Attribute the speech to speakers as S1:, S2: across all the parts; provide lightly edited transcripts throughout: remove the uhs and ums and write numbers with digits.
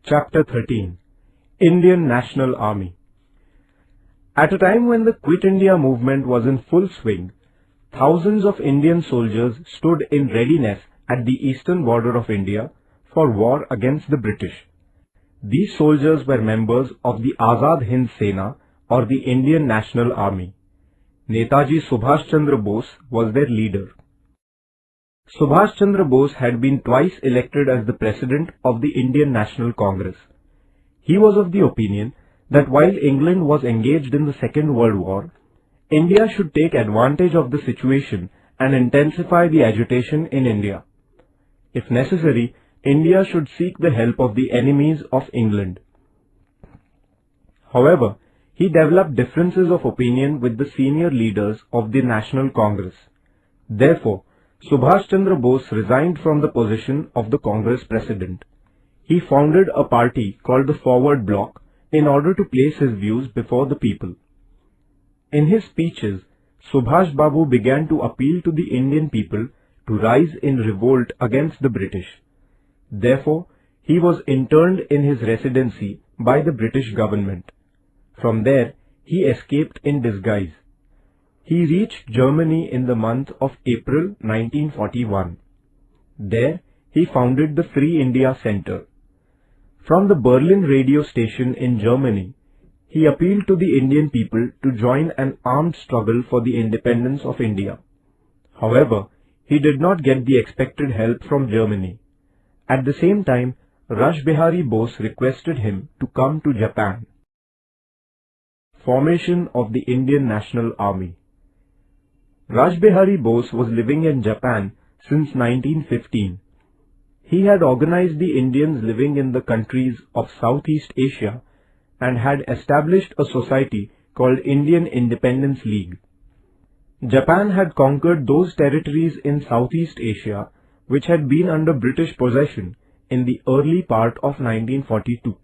S1: Chapter 13 Indian National Army. At a time when the Quit India movement was in full swing, thousands of Indian soldiers stood in readiness at the eastern border of India for war against the British. These soldiers were members of the Azad Hind Sena or the Indian National Army. Netaji Subhash Chandra Bose was their leader. Subhash Chandra Bose had been twice elected as the president of the Indian National Congress. He was of the opinion that while England was engaged in the Second World War, India should take advantage of the situation and intensify the agitation in India. If necessary, India should seek the help of the enemies of England. However, he developed differences of opinion with the senior leaders of the National Congress. Therefore, Subhash Chandra Bose resigned from the position of the Congress president. He founded a party called the Forward Bloc in order to place his views before the people. In his speeches, Subhash Babu began to appeal to the Indian people to rise in revolt against the British. Therefore, he was interned in his residency by the British government. From there, he escaped in disguise. He reached Germany in the month of April 1941. There, he founded the Free India Center. From the Berlin radio station in Germany, he appealed to the Indian people to join an armed struggle for the independence of India. However, he did not get the expected help from Germany. At the same time, Rash Behari Bose requested him to come to Japan. Formation of the Indian National Army. Rash Behari Bose was living in Japan since 1915. He had organized the Indians living in the countries of Southeast Asia and had established a society called Indian Independence League. Japan had conquered those territories in Southeast Asia which had been under British possession in the early part of 1942.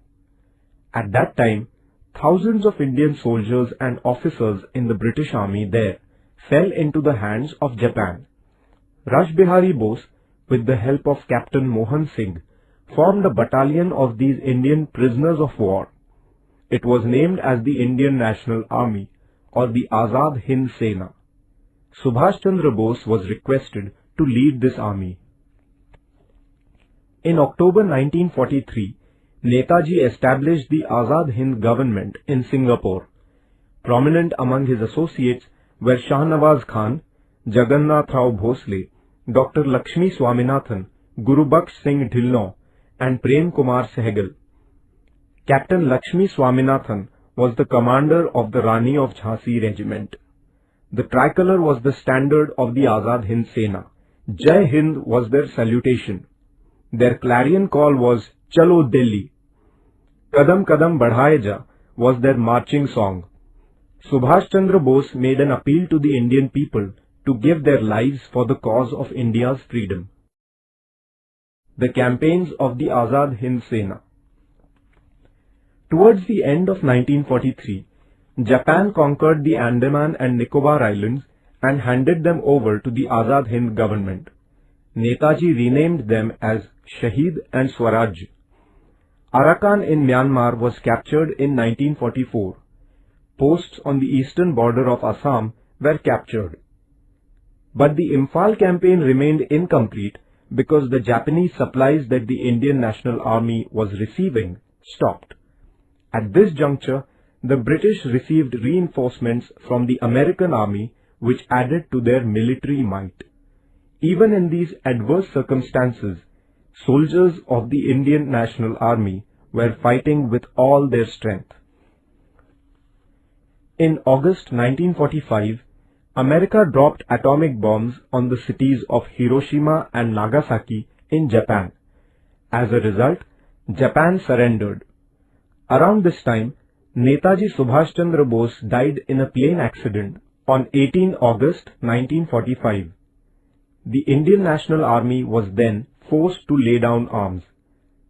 S1: At that time, thousands of Indian soldiers and officers in the British Army there fell into the hands of Japan. Rash Behari Bose, with the help of Captain Mohan Singh, formed a battalion of these Indian prisoners of war. It was named as the Indian National Army or the Azad Hind Sena. Subhash Chandra Bose was requested to lead this army. In October 1943, Netaji established the Azad Hind government in Singapore. Prominent among his associates were Shahnawaz Khan, Jagannath Rao Bhosle, Dr. Lakshmi Swaminathan, Gurubaksh Singh Dhillon, and Prem Kumar Sehgal. Captain Lakshmi Swaminathan was the commander of the Rani of Jhansi regiment. The tricolor was the standard of the Azad Hind Sena. Jai Hind was their salutation. Their clarion call was Chalo Delhi. Kadam Kadam Badhaye Ja was their marching song. Subhash Chandra Bose made an appeal to the Indian people to give their lives for the cause of India's freedom. The campaigns of the Azad Hind Sena. Towards the end of 1943, Japan conquered the Andaman and Nicobar Islands and handed them over to the Azad Hind government. Netaji renamed them as Shahid and Swaraj. Arakan in Myanmar was captured in 1944. Posts on the eastern border of Assam were captured. But the Imphal campaign remained incomplete because the Japanese supplies that the Indian National Army was receiving stopped. At this juncture, the British received reinforcements from the American Army which added to their military might. Even in these adverse circumstances, soldiers of the Indian National Army were fighting with all their strength. In August 1945, America dropped atomic bombs on the cities of Hiroshima and Nagasaki in Japan. As a result, Japan surrendered. Around this time, Netaji Subhash Chandra Bose died in a plane accident on 18 August 1945. The Indian National Army was then forced to lay down arms.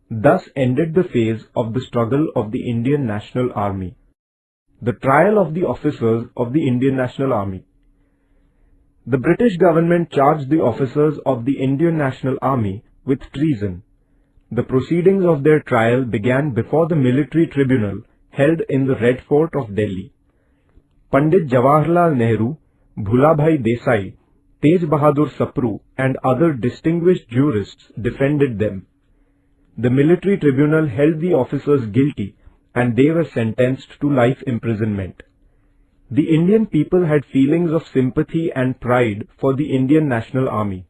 S1: Thus ended the phase of the struggle of the Indian National Army. The trial of the officers of the Indian National Army. The British government charged the officers of the Indian National Army with treason. The proceedings of their trial began before the military tribunal held in the Red Fort of Delhi. Pandit Jawaharlal Nehru, Bhulabhai Desai, Tej Bahadur Sapru and other distinguished jurists defended them. The military tribunal held the officers guilty and they were sentenced to life imprisonment. The Indian people had feelings of sympathy and pride for the Indian National Army.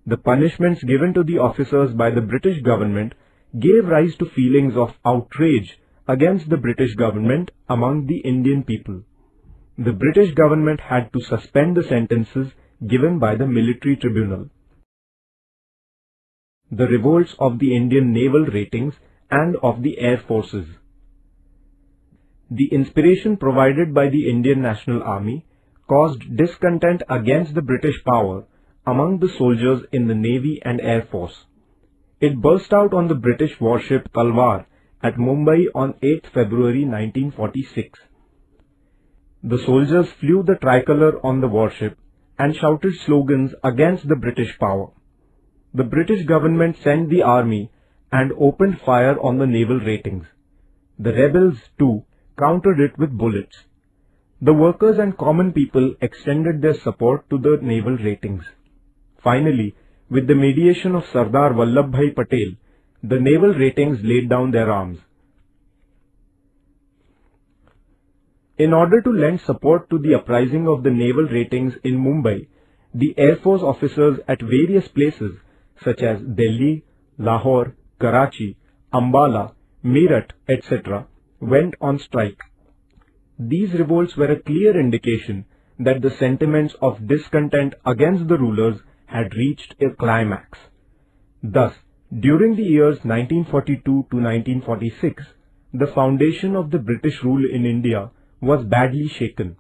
S1: The punishments given to the officers by the British government gave rise to feelings of outrage against the British government among the Indian people. The British government had to suspend the sentences given by the military tribunal. The revolts of the Indian naval ratings and of the air forces. The inspiration provided by the Indian National Army caused discontent against the British power among the soldiers in the Navy and Air Force. It burst out on the British warship Talwar at Mumbai on 8 February 1946. The soldiers flew the tricolour on the warship and shouted slogans against the British power. The British government sent the army and opened fire on the naval ratings. The rebels, too, countered it with bullets. The workers and common people extended their support to the naval ratings. Finally, with the mediation of Sardar Vallabhbhai Patel, the naval ratings laid down their arms. In order to lend support to the uprising of the naval ratings in Mumbai, the Air Force officers at various places such as Delhi, Lahore, Karachi, Ambala, Meerut, etc. went on strike. These revolts were a clear indication that the sentiments of discontent against the rulers had reached a climax. Thus, during the years 1942 to 1946, the foundation of the British rule in India was badly shaken.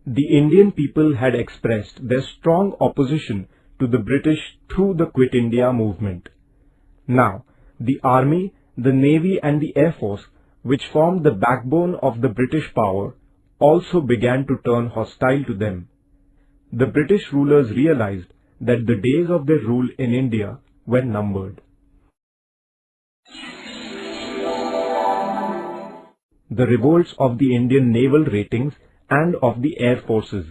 S1: The Indian people had expressed their strong opposition to the British through the Quit India movement. Now, the Army, the Navy and the Air Force, which formed the backbone of the British power, also began to turn hostile to them. The British rulers realized that the days of their rule in India were numbered. The revolts of the Indian naval ratings and of the air forces.